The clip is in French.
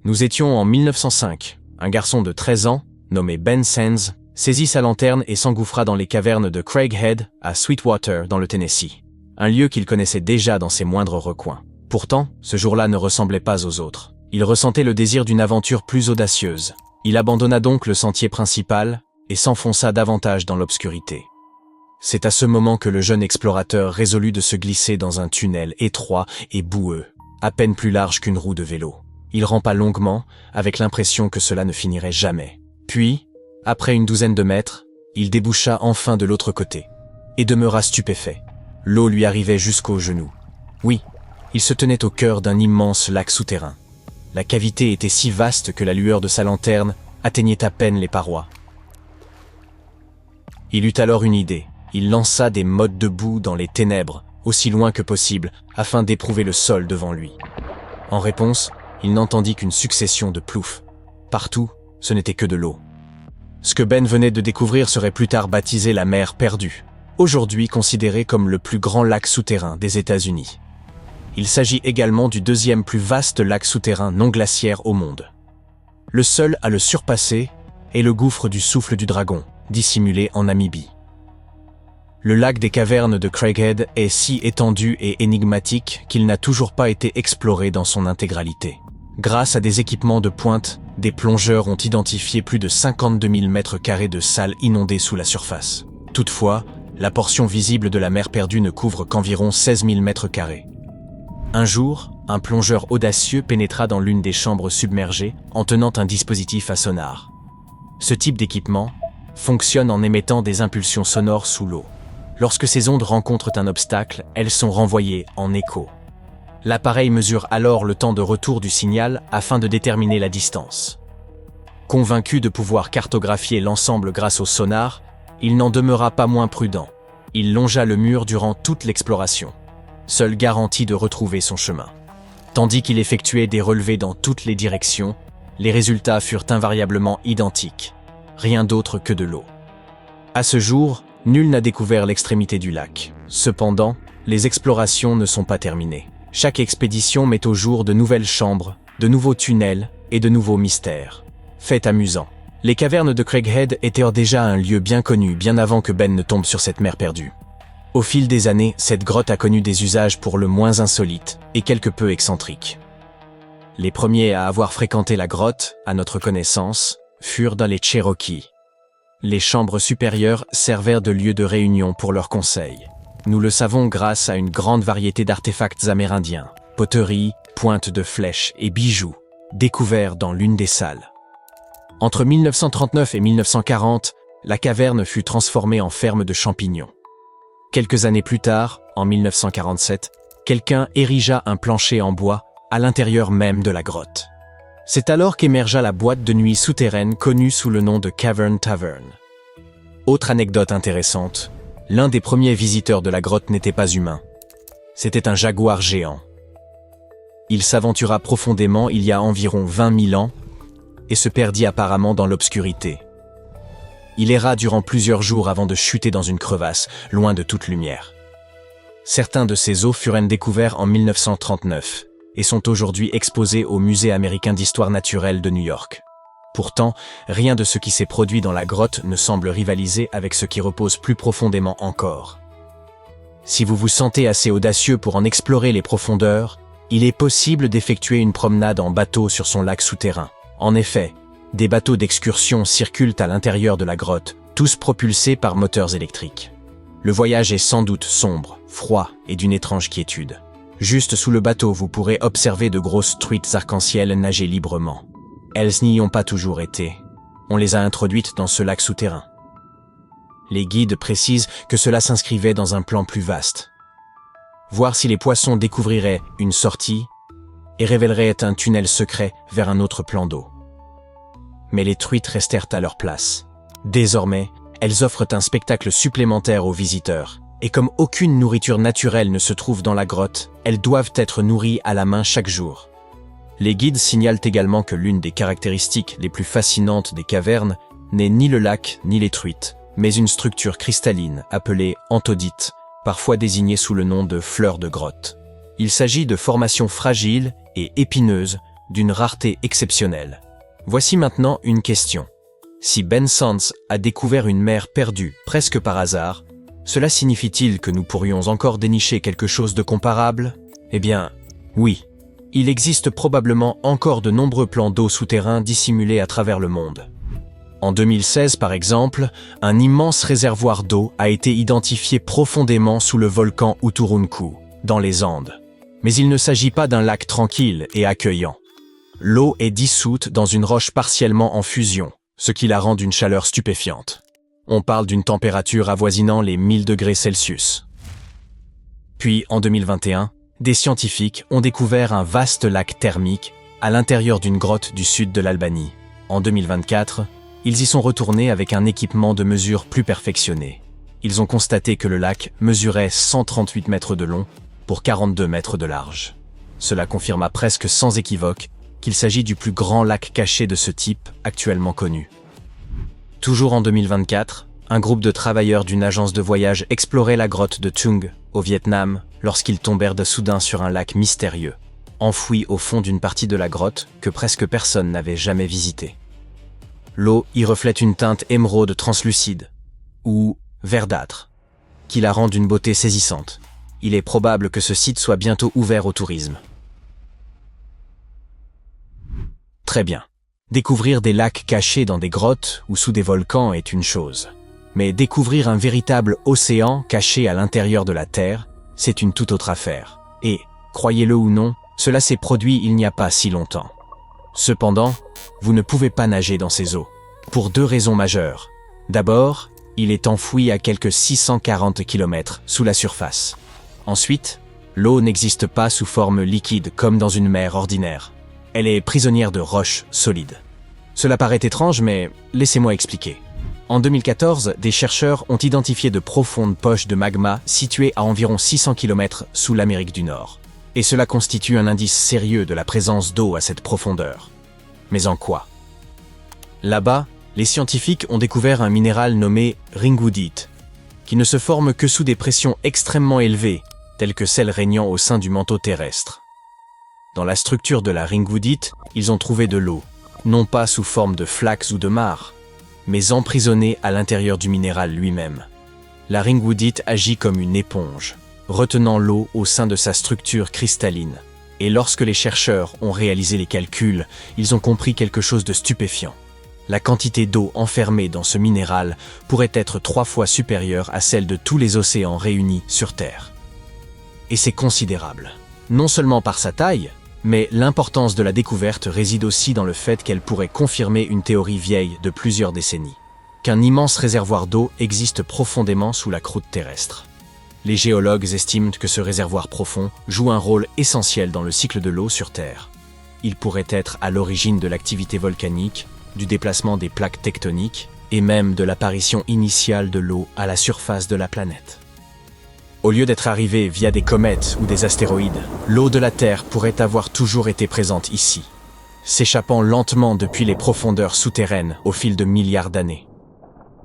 Nous étions en 1905. Un garçon de 13 ans, nommé Ben Sands, saisit sa lanterne et s'engouffra dans les cavernes de Craighead, à Sweetwater, dans le Tennessee. Un lieu qu'il connaissait déjà dans ses moindres recoins. Pourtant, ce jour-là ne ressemblait pas aux autres. Il ressentait le désir d'une aventure plus audacieuse. Il abandonna donc le sentier principal et s'enfonça davantage dans l'obscurité. C'est à ce moment que le jeune explorateur résolut de se glisser dans un tunnel étroit et boueux, à peine plus large qu'une roue de vélo. Il rampa longuement, avec l'impression que cela ne finirait jamais. Puis, après une douzaine de mètres, il déboucha enfin de l'autre côté, et demeura stupéfait. L'eau lui arrivait jusqu'aux genoux. Oui, il se tenait au cœur d'un immense lac souterrain. La cavité était si vaste que la lueur de sa lanterne atteignait à peine les parois. Il eut alors une idée. Il lança des mottes de boue dans les ténèbres, aussi loin que possible, afin d'éprouver le sol devant lui. En réponse, il n'entendit qu'une succession de ploufs. Partout, ce n'était que de l'eau. Ce que Ben venait de découvrir serait plus tard baptisé la mer perdue, aujourd'hui considéré comme le plus grand lac souterrain des États-Unis. Il s'agit également du deuxième plus vaste lac souterrain non glaciaire au monde. Le seul à le surpasser est le gouffre du souffle du dragon, dissimulé en Namibie. Le lac des cavernes de Craighead est si étendu et énigmatique qu'il n'a toujours pas été exploré dans son intégralité. Grâce à des équipements de pointe, des plongeurs ont identifié plus de 52 000 mètres carrés de salles inondées sous la surface. Toutefois, la portion visible de la mer perdue ne couvre qu'environ 16 000 mètres carrés. Un jour, un plongeur audacieux pénétra dans l'une des chambres submergées en tenant un dispositif à sonar. Ce type d'équipement fonctionne en émettant des impulsions sonores sous l'eau. Lorsque ces ondes rencontrent un obstacle, elles sont renvoyées en écho. L'appareil mesure alors le temps de retour du signal afin de déterminer la distance. Convaincu de pouvoir cartographier l'ensemble grâce au sonar, il n'en demeura pas moins prudent. Il longea le mur durant toute l'exploration, seule garantie de retrouver son chemin. Tandis qu'il effectuait des relevés dans toutes les directions, les résultats furent invariablement identiques. Rien d'autre que de l'eau. À ce jour, nul n'a découvert l'extrémité du lac. Cependant, les explorations ne sont pas terminées. Chaque expédition met au jour de nouvelles chambres, de nouveaux tunnels et de nouveaux mystères. Fait amusant. Les cavernes de Craighead étaient déjà un lieu bien connu bien avant que Ben ne tombe sur cette mer perdue. Au fil des années, cette grotte a connu des usages pour le moins insolites et quelque peu excentriques. Les premiers à avoir fréquenté la grotte, à notre connaissance, furent dans les Cherokees. Les chambres supérieures servirent de lieu de réunion pour leurs conseils. Nous le savons grâce à une grande variété d'artefacts amérindiens, poteries, pointes de flèches et bijoux, découverts dans l'une des salles. Entre 1939 et 1940, la caverne fut transformée en ferme de champignons. Quelques années plus tard, en 1947, quelqu'un érigea un plancher en bois à l'intérieur même de la grotte. C'est alors qu'émergea la boîte de nuit souterraine connue sous le nom de Cavern Tavern. Autre anecdote intéressante, l'un des premiers visiteurs de la grotte n'était pas humain. C'était un jaguar géant. Il s'aventura profondément il y a environ 20 000 ans et se perdit apparemment dans l'obscurité. Il erra durant plusieurs jours avant de chuter dans une crevasse, loin de toute lumière. Certains de ses os furent découverts en 1939 et sont aujourd'hui exposés au Musée américain d'histoire naturelle de New York. Pourtant, rien de ce qui s'est produit dans la grotte ne semble rivaliser avec ce qui repose plus profondément encore. Si vous vous sentez assez audacieux pour en explorer les profondeurs, il est possible d'effectuer une promenade en bateau sur son lac souterrain. En effet, des bateaux d'excursion circulent à l'intérieur de la grotte, tous propulsés par moteurs électriques. Le voyage est sans doute sombre, froid et d'une étrange quiétude. Juste sous le bateau, vous pourrez observer de grosses truites arc-en-ciel nager librement. Elles n'y ont pas toujours été. On les a introduites dans ce lac souterrain. Les guides précisent que cela s'inscrivait dans un plan plus vaste. Voir si les poissons découvriraient une sortie et révéleraient un tunnel secret vers un autre plan d'eau. Mais les truites restèrent à leur place. Désormais, elles offrent un spectacle supplémentaire aux visiteurs. Et comme aucune nourriture naturelle ne se trouve dans la grotte, elles doivent être nourries à la main chaque jour. Les guides signalent également que l'une des caractéristiques les plus fascinantes des cavernes n'est ni le lac ni les truites, mais une structure cristalline appelée anthodite, parfois désignée sous le nom de fleurs de grotte. Il s'agit de formations fragiles et épineuses d'une rareté exceptionnelle. Voici maintenant une question. Si Ben Sands a découvert une mer perdue presque par hasard, cela signifie-t-il que nous pourrions encore dénicher quelque chose de comparable? Eh bien, oui. Il existe probablement encore de nombreux plans d'eau souterrains dissimulés à travers le monde. En 2016, par exemple, un immense réservoir d'eau a été identifié profondément sous le volcan Uturuncu, dans les Andes. Mais il ne s'agit pas d'un lac tranquille et accueillant. L'eau est dissoute dans une roche partiellement en fusion, ce qui la rend d'une chaleur stupéfiante. On parle d'une température avoisinant les 1000 degrés Celsius. Puis, en 2021, des scientifiques ont découvert un vaste lac thermique à l'intérieur d'une grotte du sud de l'Albanie. En 2024, ils y sont retournés avec un équipement de mesure plus perfectionné. Ils ont constaté que le lac mesurait 138 mètres de long pour 42 mètres de large. Cela confirma presque sans équivoque qu'il s'agit du plus grand lac caché de ce type actuellement connu. Toujours en 2024, un groupe de travailleurs d'une agence de voyage explorait la grotte de Trung, au Vietnam, lorsqu'ils tombèrent de soudain sur un lac mystérieux, enfoui au fond d'une partie de la grotte que presque personne n'avait jamais visitée. L'eau y reflète une teinte émeraude translucide, ou verdâtre, qui la rend d'une beauté saisissante. Il est probable que ce site soit bientôt ouvert au tourisme. Très bien. Découvrir des lacs cachés dans des grottes ou sous des volcans est une chose. Mais découvrir un véritable océan caché à l'intérieur de la Terre, c'est une toute autre affaire. Et, croyez-le ou non, cela s'est produit il n'y a pas si longtemps. Cependant, vous ne pouvez pas nager dans ces eaux, pour deux raisons majeures. D'abord, il est enfoui à quelques 640 km sous la surface. Ensuite, l'eau n'existe pas sous forme liquide comme dans une mer ordinaire. Elle est prisonnière de roches solides. Cela paraît étrange, mais laissez-moi expliquer. En 2014, des chercheurs ont identifié de profondes poches de magma situées à environ 600 km sous l'Amérique du Nord. Et cela constitue un indice sérieux de la présence d'eau à cette profondeur. Mais en quoi? Là-bas, les scientifiques ont découvert un minéral nommé ringwoodite, qui ne se forme que sous des pressions extrêmement élevées, telles que celles régnant au sein du manteau terrestre. Dans la structure de la ringwoodite, ils ont trouvé de l'eau, non pas sous forme de flaques ou de mares, mais emprisonnée à l'intérieur du minéral lui-même. La ringwoodite agit comme une éponge, retenant l'eau au sein de sa structure cristalline. Et lorsque les chercheurs ont réalisé les calculs, ils ont compris quelque chose de stupéfiant. La quantité d'eau enfermée dans ce minéral pourrait être 3 fois supérieure à celle de tous les océans réunis sur Terre. Et c'est considérable. Non seulement par sa taille, mais l'importance de la découverte réside aussi dans le fait qu'elle pourrait confirmer une théorie vieille de plusieurs décennies, qu'un immense réservoir d'eau existe profondément sous la croûte terrestre. Les géologues estiment que ce réservoir profond joue un rôle essentiel dans le cycle de l'eau sur Terre. Il pourrait être à l'origine de l'activité volcanique, du déplacement des plaques tectoniques et même de l'apparition initiale de l'eau à la surface de la planète. Au lieu d'être arrivée via des comètes ou des astéroïdes, l'eau de la Terre pourrait avoir toujours été présente ici, s'échappant lentement depuis les profondeurs souterraines au fil de milliards d'années.